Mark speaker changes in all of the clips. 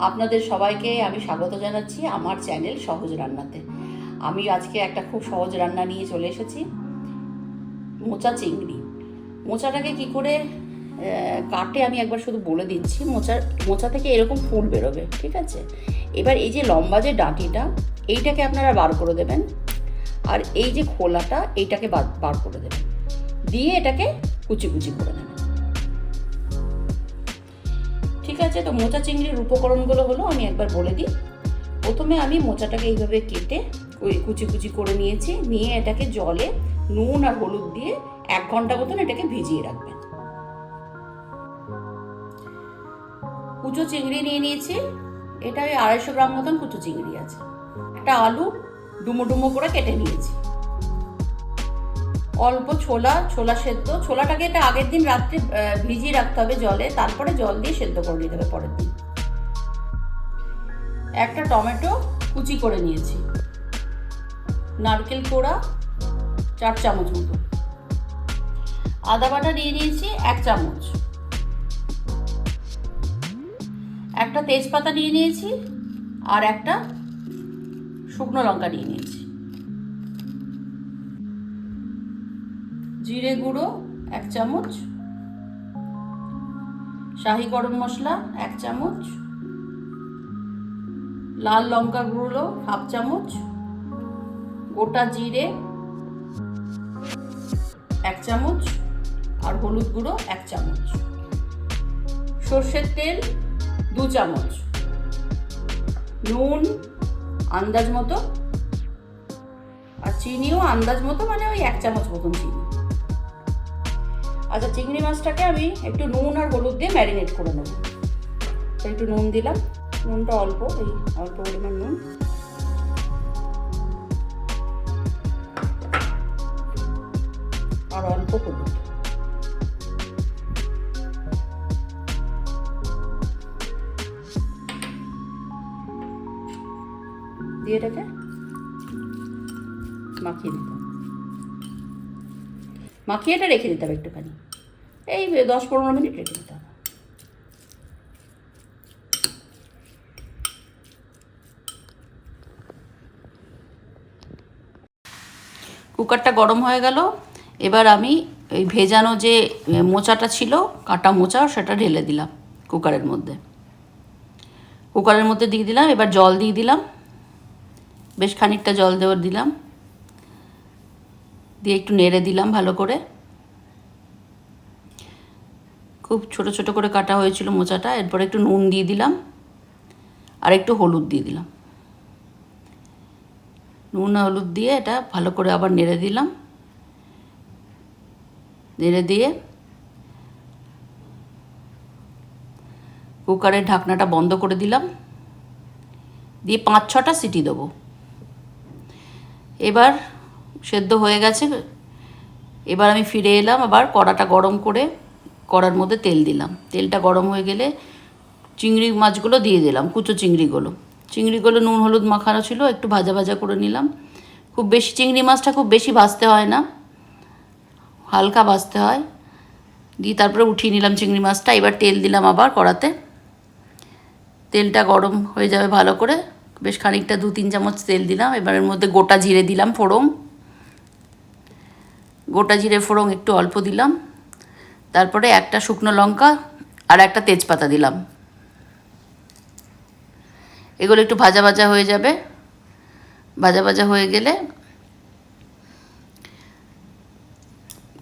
Speaker 1: আপনাদের সবাইকে আমি স্বাগত জানাচ্ছি আমার চ্যানেল সহজ রান্নাতে। আমি আজকে একটা খুব সহজ রান্না নিয়ে চলে এসেছি, মোচা চিংড়ি। মোচাটাকে কি করে কাটে আমি একবার শুধু বলে দিচ্ছি। মোচা থেকে এরকম ফুল বেরোবে, ঠিক আছে? এবার এই যে লম্বা যে ডাঁটিটা, এইটাকে আপনারা বার করে দেবেন, আর এই যে খোলাটা এইটাকে বার করে দেবেন, দিয়ে এটাকে কুচি কুচি করে নেবেন, ঠিক আছে? তো মোচা চিংড়ির উপকরণগুলো হলো, আমি একবার বলে দিই। প্রথমে আমি মোচাটাকে এইভাবে কেটে কুচি কুচি করে নিয়েছি, নিয়ে এটাকে জলে নুন আর হলুদ দিয়ে 1 ঘন্টা মতন এটাকে ভিজিয়ে রাখবেন। কুচো চিংড়ি নিয়ে নিয়েছি, এটা ওই 250 গ্রাম মতন কুচো চিংড়ি আছে। একটা আলু ডুমো ডুমো করে কেটে নিয়েছি। অল্প ছোলা সেদ্ধ। ছোলাটাকে এটা আগের দিন রাত্রে ভিজিয়ে রাখতে হবে জলে, তারপরে জল দিয়ে সেদ্ধ করে নিতে হবে পরের দিন। একটা টমেটো কুচি করে নিয়েছি। নারকেল কোড়া 4 চামচ মতো। আদা বাটা নিয়ে নিয়েছি 1 চামচ। একটা তেজপাতা নিয়ে নিয়েছি, আর একটা শুকনো লঙ্কা নিয়ে নিয়েছি। জিরে গুঁড়ো 1 চামচ, শাহি গরম মশলা 1 চামচ, লাল লঙ্কা গুঁড়ো 1/2 চামচ, গোটা জিরে 1 চামচ, আর হলুদ গুঁড়ো 1 চামচ, সর্ষের তেল 2 চামচ, নুন আন্দাজ মতো, আর চিনিও আন্দাজ মতো, মানে ওই 1 চামচ মতন চিনি। আচ্ছা, চিংড়ি মাছটাকে আমি একটু নুন আর হলুদ দিয়ে ম্যারিনেট করে নেব। একটু নুন দিলাম, নুনটা অল্প, এই অল্প পরিমাণ নুন। আর অল্প হলুদ। দিয়ে এটাকে মাখিয়ে দিতে হবে। মাখিয়ে এটা রেখে দিতে হবে একটুখানি, এই 10-15 মিনিট রেখে দিতে হবে। কুকারটা গরম হয়ে গেল। এবার আমি এই ভেজানো যে মোচাটা ছিল, কাটা মোচা, সেটা ঢেলে দিলাম কুকারের মধ্যে। দিয়ে দিলাম। এবার জল দিয়ে দিলাম, বেশ খানিকটা জল দিলাম, দিয়ে একটু নেড়ে দিলাম ভালো করে। খুব ছোট ছোট করে কাটা হয়েছিল মোচাটা। এরপর একটু নুন দিয়ে দিলাম, আর একটু হলুদ দিয়ে দিলাম। নুন হলুদ দিয়ে এটা ভালো করে আবার নেড়ে দিলাম। নেড়ে দিয়ে কুকারের ঢাকনাটা বন্ধ করে দিলাম, দিয়ে 5-6টা সিটি দেবো। এবার সেদ্ধ হয়ে গেছে। এবার আমি ফিরে এলাম, আবার কড়াটা গরম করে কড়ার মধ্যে তেল দিলাম। তেলটা গরম হয়ে গেলে চিংড়ি মাছগুলো দিয়ে দিলাম, কুচো চিংড়িগুলো নুন হলুদ মাখানো ছিল, একটু ভাজা ভাজা করে নিলাম। খুব বেশি চিংড়ি মাছটা খুব বেশি ভাজতে হয় না, হালকা ভাজতে হয়। দিয়ে তারপরে উঠিয়ে নিলাম চিংড়ি মাছটা। এবার তেল দিলাম আবার কড়াতে। তেলটা গরম হয়ে যাবে ভালো করে, বেশ খানিকটা 2-3 চামচ তেল দিলাম। এবার এর মধ্যে গোটা জিরে দিলাম ফোড়ন। গোটা জিরে ফোড়ন একটু অল্প দিলাম। তারপরে একটা শুকনো লঙ্কা আর একটা তেজপাতা দিলাম। এগুলো একটু ভাজা ভাজা হয়ে যাবে। ভাজা ভাজা হয়ে গেলে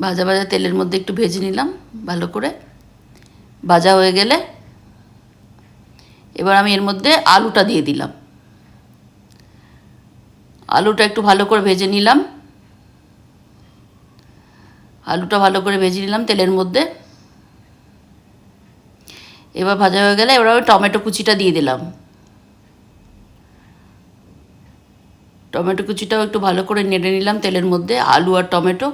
Speaker 1: ভাজা ভাজা তেলের মধ্যে একটু ভেজে নিলাম ভালো করে। ভাজা হয়ে গেলে এবার আমি এর মধ্যে আলুটা দিয়ে দিলাম। আলুটা একটু ভালো করে ভেজে নিলাম। আলুটা ভালো করে ভেজে নিলাম তেলের মধ্যে। এবার ভাজা হয়ে গেলে এবার আমি টমেটো কুচিটা দিয়ে দিলাম। টমেটো কুচিটাও একটু ভালো করে নেড়ে নিলাম তেলের মধ্যে, আলু আর টমেটো।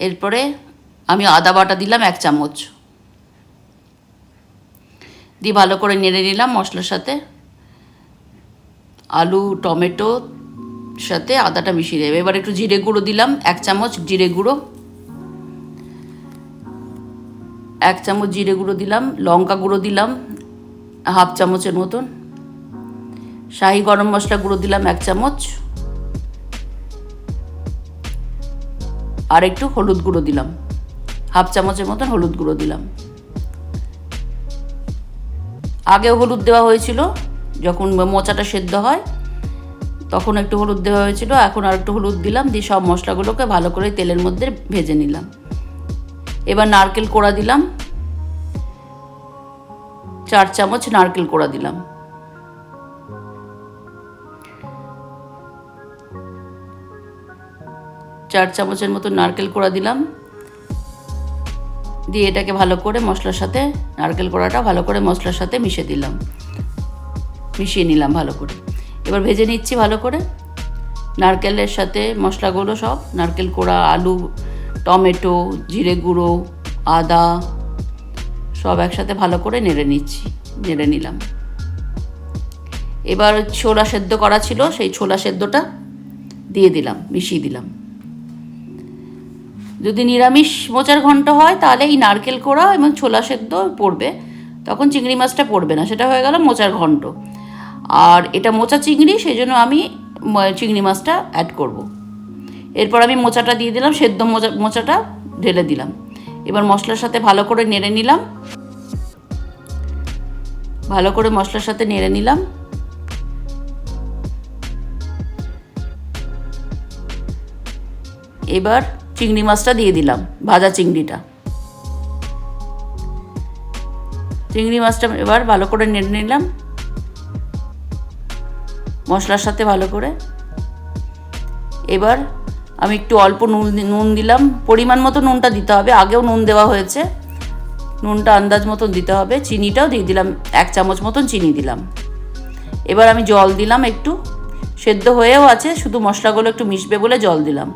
Speaker 1: এরপরে আমি আদা বাটা দিলাম 1 চামচ, দিয়ে ভালো করে নেড়ে নিলাম মশলার সাথে। আলু টমেটো সাথে আদাটা মিশিয়ে দেবে। এবার একটু জিরে গুঁড়ো দিলাম 1 চামচ জিরে গুঁড়ো। 1 চামচ জিরে গুঁড়ো দিলাম, লঙ্কা গুঁড়ো দিলাম হাফ চামচের মতন, শাহি গরম মশলা গুঁড়ো দিলাম 1 চামচ, আর একটু হলুদ গুঁড়ো দিলাম, হাফ চামচের মতন হলুদ গুঁড়ো দিলাম। আগেও হলুদ দেওয়া হয়েছিল, যখন মোচাটা সেদ্ধ হয় তখন একটু হলুদ দেওয়া হয়েছিল, এখন আর একটু হলুদ দিলাম, দিয়ে সব মশলাগুলোকে ভালো করে তেলের মধ্যে ভেজে নিলাম। এবার নারকেল কোড়া দিলাম, 4 চামচ নারকেল কোড়া দিলাম। চার চামচের মতো নারকেল কোড়া দিলাম, দিয়ে এটাকে ভালো করে মশলার সাথে, নারকেল কোড়াটা ভালো করে মশলার সাথে মিশিয়ে নিলাম ভালো করে। এবার ভেজে নিচ্ছি ভালো করে নারকেলের সাথে মশলাগুলো সব, নারকেল কোড়া, আলু, টমেটো, জিরে গুঁড়ো, আদা সব একসাথে ভালো করে নেড়ে নিলাম। এবার ছোলা সেদ্ধ করা ছিল, সেই ছোলা সেদ্ধটা দিয়ে দিলাম, মিশিয়ে দিলাম। যদি নিরামিষ মোচার ঘন্ট হয় তাহলে এই নারকেল কোড়া এবং ছোলা সেদ্ধ পড়বে, তখন চিংড়ি মাছটা পড়বে না, সেটা হয়ে গেল মোচার ঘন্ট। আর এটা মোচা চিংড়ি, সেই জন্য আমি চিংড়ি মাছটা অ্যাড করব। এরপর আমি মোচাটা দিয়ে দিলাম, সেদ্ধ মোচাটা ঢেলে দিলাম। এবার মশলার সাথে ভালো করে নেড়ে নিলাম, এবার চিংড়ি মাছটা দিয়ে দিলাম, ভাজা চিংড়ি মাছটা এবার ভালো করে নেড়ে নিলাম মশলার সাথে ভালো করে। এবার আমি একটু অল্প নুন দিলাম, পরিমাণ মতো নুনটা দিতে হবে, আগেও নুন দেওয়া হয়েছে, নুনটা আন্দাজ মতন দিতে হবে। চিনিটাও দিয়ে দিলাম, 1 চামচ মতন চিনি দিলাম। এবার আমি জল দিলাম, একটু সেদ্ধ হয়েও আছে, শুধু মশলাগুলো একটু মিশবে বলে জল দিলাম।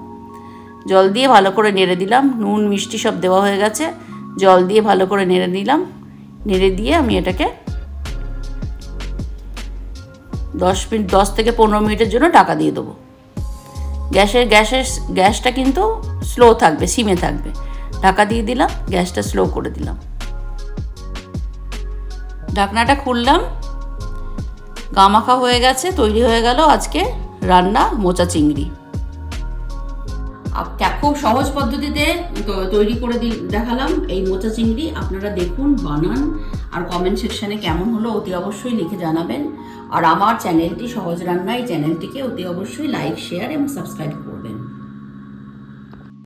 Speaker 1: জল দিয়ে ভালো করে নেড়ে দিলাম, নুন মিষ্টি সব দেওয়া হয়ে গেছে, জল দিয়ে ভালো করে নেড়ে নিলাম। নেড়ে দিয়ে আমি এটাকে 10 থেকে 15 মিনিটের জন্য ঢাকা দিয়ে দেবো। গ্যাসটা কিন্তু স্লো থাকবে, সিমে থাকবে। ঢাকা দিয়ে দিলাম, গ্যাসটা স্লো করে দিলাম। ঢাকনাটা খুললাম, গামাখা হয়ে গেছে, তৈরি হয়ে গেল আজকে রান্না মোচা চিংড়ি। খুব সহজ পদ্ধতিতে তৈরি করে দেখালাম এই মোচা চিংড়ি। আপনারা দেখুন, বানান, আর কমেন্ট সেকশানে কেমন হলো অতি অবশ্যই লিখে জানাবেন। আর আমার চ্যানেলটি সহজ রান্না, এই চ্যানেলটিকে অতি অবশ্যই লাইক, শেয়ার এবং সাবস্ক্রাইব করবেন।